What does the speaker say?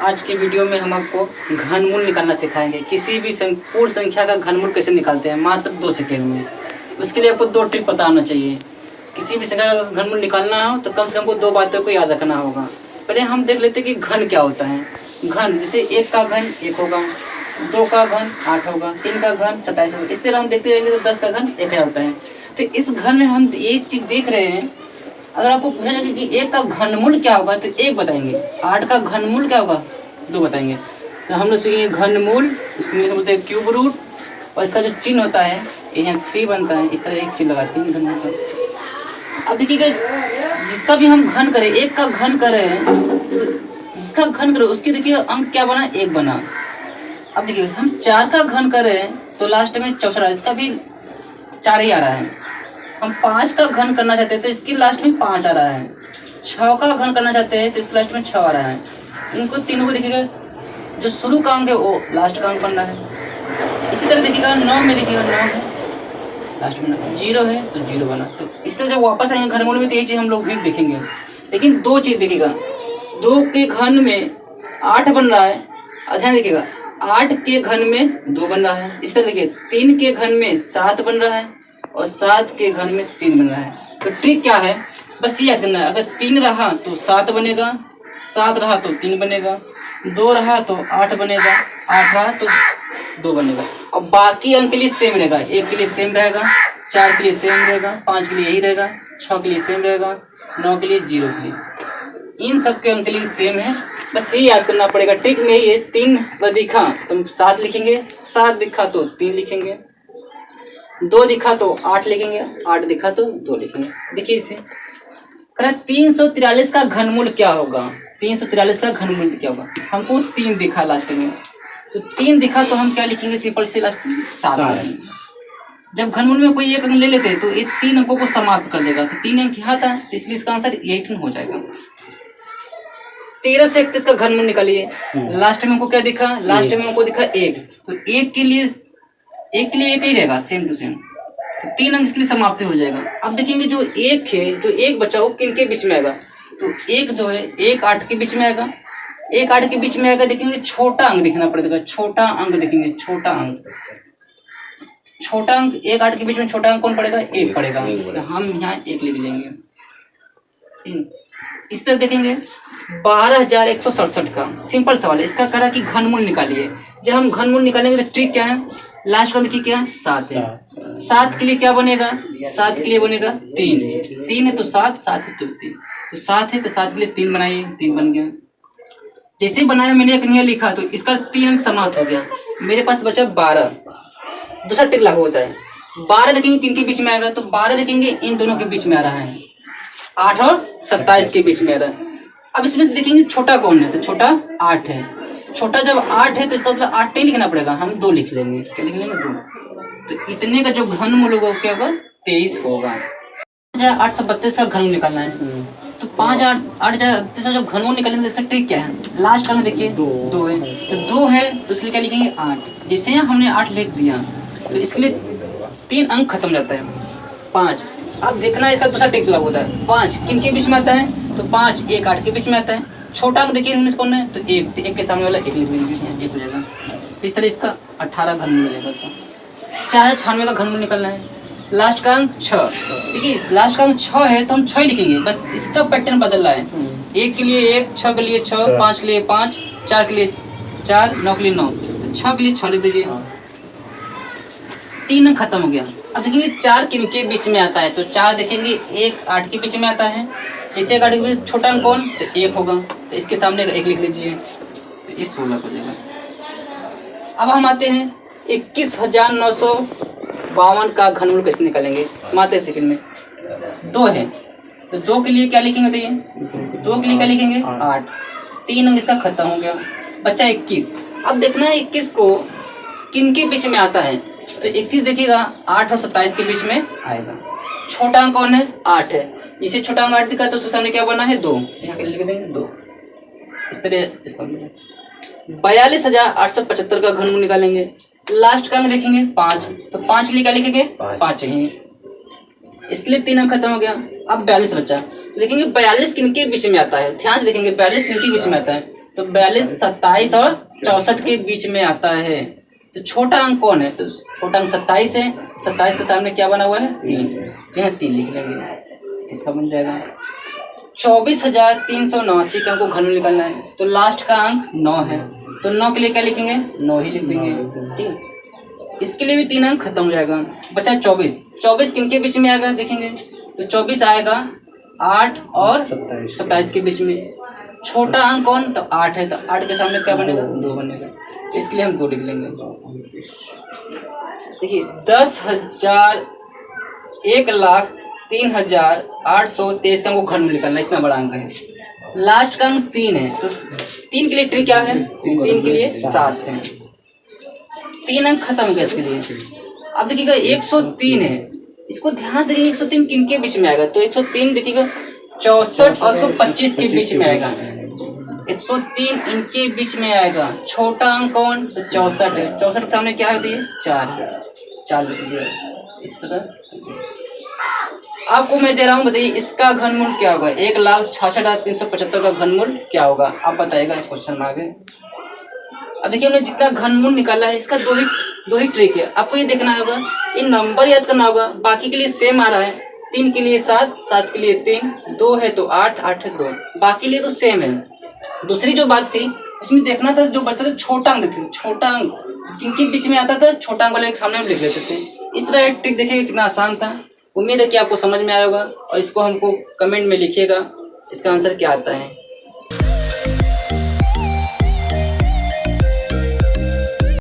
आज की वीडियो में हम आपको घनमूल निकालना सिखाएंगे। किसी भी पूर्ण संख्या का घनमूल कैसे निकालते हैं मात्र 2 सेकेंड में। उसके लिए आपको 2 ट्रिक पता होना चाहिए। किसी भी संख्या का घनमूल निकालना हो तो कम से कम को 2 बातों को याद रखना होगा। पहले हम देख लेते हैं कि घन क्या होता है। घन जैसे 1 का घन 1 होगा, 2 का घन 8 होगा, 3 का घन 27 होगा। इस तरह हम देखते रहेंगे तो 10 का घन 1000 होता है। तो इस घन में हम एक चीज देख रहे हैं। अगर आपको पूछा जाए कि 1 का घनमूल क्या होगा तो 1 बताएंगे, 8 का घनमूल क्या होगा 2 बताएंगे। तो हम लोग सीखेंगे घनमूल, उसको इंग्लिश में बोलते हैं क्यूब रूट, और इसका जो चिन्ह होता है ये यहाँ 3 बनता है। इस तरह एक चिन्ह लगाते हैं घनमूल का। अब देखिएगा जिसका भी हम घन करें, 1 का घन करें तो जिसका घन करें उसकी देखिए अंक क्या बना 1 बना। अब देखिए हम 4 का घन करें तो लास्ट में 64, इसका भी 4 ही आ रहा है। हम 5 का घन करना चाहते हैं तो इसकी लास्ट में 5 आ रहा है। 6 का घन करना चाहते हैं तो इसकी लास्ट में 6 आ रहा है। इनको तीनों को देखिएगा जो शुरू का अंक है वो लास्ट का अंक बन रहा है। इसी तरह देखिएगा 9 में देखिएगा 9 है लास्ट में 0 है तो 0 बना। तो इस तरह जब वापस आएंगे घनमूल में तो ये चीज़ हम लोग भी देखेंगे। लेकिन 2 चीज़ देखिएगा, 2 के घन में 8 बन रहा है, ध्यान देखिएगा 8 के घन में 2 बन रहा है। इस तरह देखिए 3 के घन में 7 बन रहा है और 7 के घन में 3 बन रहा है। तो ट्रिक क्या है, बस ये याद करना है। अगर 3 रहा तो 7 बनेगा, 7 रहा तो 3 बनेगा, 2 रहा तो 8 बनेगा, 8 रहा तो 2 बनेगा। और बाकी अंक के लिए सेम रहेगा। 1 के लिए सेम रहेगा, 4 के लिए सेम रहेगा, 5 के लिए यही रहेगा, 6 के लिए सेम रहेगा, 9 के लिए 0 के लिए। इन सब के अंक के लिए सेम है। बस ये याद करना पड़ेगा। ट्रिक में ये 3 दिखा तो 7 लिखेंगे, 7 दिखा तो 3 लिखेंगे, 2 दिखा तो 8 लिखेंगे, 8 दिखा तो 2 लिखेंगे। देखिए इसे 343 का घनमूल क्या होगा। 343 का घनमूल क्या होगा, हमको 3 दिखा लास्ट में, तो 3 दिखा तो हम क्या लिखेंगे सिंपल से लास्ट में 7। जब घनमूल में कोई एक अंक ले लेते हैं तो ये 3 अंकों को समाप्त कर देगा। तो 3 अंक यहाँ था तो इसलिए इसका आंसर 18 हो जाएगा। 1331 का घनमूल निकालिए। लास्ट में हमको क्या दिखा, लास्ट में हमको दिखा 1, तो 1 के लिए एक ही रहेगा सेम टू सेम। तो 3 अंक इसके लिए समाप्ति हो जाएगा। अब देखेंगे जो 1 है, जो 1 बचा वो किन के बीच में आएगा, तो 1 जो है 1 8 के बीच में आएगा, 1 8 के बीच में आएगा। देखेंगे छोटा अंक दिखना पड़ेगा, छोटा अंक देखेंगे, छोटा अंक 1 8 के बीच में छोटा अंक कौन पड़ेगा, 1 पड़ेगा। तो हम यहाँ 1 लिख लेंगे। इस तरह देखेंगे 12167 का सिंपल सवाल है। इसका कह रहा है कि घनमूल निकालिए। जब हम घनमूल निकालेंगे तो ट्रिक क्या है, लास्ट का देखिए क्या है 7 है। 7 के लिए क्या बनेगा, 7 के लिए बनेगा 3, 3 है तो 7, 7 है तो 3, तो 7 है तो 7 के लिए 3 बनाइए, 3 बन गया। जैसे बनाया मैंने एक यहाँ लिखा तो इसका 3 अंक समाप्त हो गया। मेरे पास बचा 12। दूसरा ट्रिक लागू होता है। 12 देखेंगे किन के बीच में आएगा, तो 12 देखेंगे इन दोनों के बीच में आ रहा है, 8 और 27 के बीच में आ रहा है। अब इसमें से देखेंगे छोटा कौन है, तो छोटा 8 है। छोटा जब 8 है तो इसका मतलब 8 नहीं लिखना पड़ेगा, हम 2 लिख लेंगे। क्या लिख लेंगे 2। तो इतने का जो घनमूल होगा क्या होगा 23 होगा। 5832 का घनमूल निकालना है। तो 5832 का जब घनमूल निकालेंगे तो इसका ट्रिक क्या है, लास्ट का देखिए 2 है, तो 2 है तो इसके लिए क्या लिखेंगे 8। जैसे हमने 8 लिख दिया तो इसके लिए 3 अंक खत्म हो जाता है 5। अब देखना इसका दूसरा ट्रिक लागू होता है। 5 किन के बीच में आता है, तो 5 1 8 के बीच में आता है। छोटा अंक देखिए इसमें कौन है, तो 1, तो 1 के सामने वाला 1 लिख देंगे, 1 हो जाएगा। तो इस तरह इसका 18 घनमूल मिलेगा। इसका 496 का घनमूल निकलना है। लास्ट का अंक 6, देखिए लास्ट का अंक 6 है तो हम 6 लिखेंगे, बस इसका पैटर्न बदल रहा है। 1 के लिए 1, 6 के लिए 6, 5 के लिए 5, 4 के लिए 4, 9 के लिए 9, 6 के लिए 6 लिख दीजिए। 3 अंक खत्म हो गया। अब देखेंगे 4 किन के बीच में आता है, तो 4 देखेंगे 1 8 के बीच में आता है। जैसे 1 8 के बीच छोटा अंक कौन, तो 1 होगा, तो इसके सामने 1 लिख लीजिए, तो ये 16 हो जाएगा। अब हम आते हैं 21,952 का घनमूल कैसे निकालेंगे मात्र सेकंड में। 2 है तो 2 के लिए क्या लिखेंगे, बताइए 2 के लिए क्या लिखेंगे 8, 3 अंक इसका खत्म हो गया, बच्चा 21। अब देखना है 21 को किन के बीच में आता है, तो 21 देखिएगा 8 और 27 के बीच में आएगा। छोटा अंक कौन है 8 है, इसे छोटा अंक 8 दिखा तो उसके सामने क्या बना है 2, यहाँ पे लिख देंगे 2। इस तरह इसका 42,875 का घनमूल निकालेंगे। लास्ट का अंक देखेंगे 5, तो 5 के लिए क्या लिखेंगे 5 चाहिए, इसके लिए 3 अंक खत्म हो गया। अब 42 बचा, देखेंगे 42 किन के बीच में आता है, ध्यान से देखेंगे 42 किन के बीच में आता है, तो 42, 27 और 64 के बीच में आता है। तो छोटा अंक कौन है? तो छोटा अंक 27 है। 27 के सामने क्या बना हुआ है? 3। यहाँ 3 लिख लेंगे, इसका बन जाएगा 24,389 का हमको घनमूल निकालना है। तो लास्ट का अंक 9 है, तो 9 के लिए क्या लिखेंगे? 9 ही लिख देंगे। ठीक, इसके लिए भी 3 अंक खत्म हो जाएगा। बचा 24। 24 किन के बीच में आएगा देखेंगे? तो 24 आएगा 8 और 27 के बीच में। छोटा अंक कौन? तो 8 है, तो 8 के सामने क्या बनेगा? 2 बनेगा, इसके लिए हम 2 लिख लेंगे। देखिए 10,000 1,03,823 का हमको घनमूल निकालना है, इतना बड़ा अंक है। लास्ट का अंक 3 है, तो 3 के लिए ट्रिक क्या है? 3 के लिए 7 है। 3 अंक खत्म हो गया इसके लिए। अब देखिएगा 103 है, इसको ध्यान से देखिए 103 किन के बीच में आएगा? तो 103 देखिएगा 64 और 125 के बीच में आएगा। 103 इनके बीच में आएगा। छोटा अंक कौन? तो 64 है। 64 के सामने क्या है? 4 लिख दिया। इस तरह आपको मैं दे रहा हूँ, बताइए इसका घनमूल क्या होगा? 1,66,375 का घनमूल क्या होगा? आप बताइएगा इस क्वेश्चन में आगे। अब देखिए हमने जितना घनमूल निकाला है, इसका दो ही ट्रिक है। आपको ये देखना होगा, ये नंबर याद करना होगा। बाकी के लिए सेम आ रहा है, 3 के लिए 7, 7 के लिए 3, 2 है तो 8, 8 है 2, बाकी लिए तो सेम है। दूसरी जो बात थी उसमें देखना था, जो बता था छोटा अंक देखते, छोटा अंक किनके बीच में आता था? छोटा अंक वाले एक सामने हम लिख लेते थे। इस तरह एक ट्रिक देखिए कितना आसान था। उम्मीद है कि आपको समझ में आया होगा, और इसको हमको कमेंट में लिखिएगा इसका आंसर क्या आता है।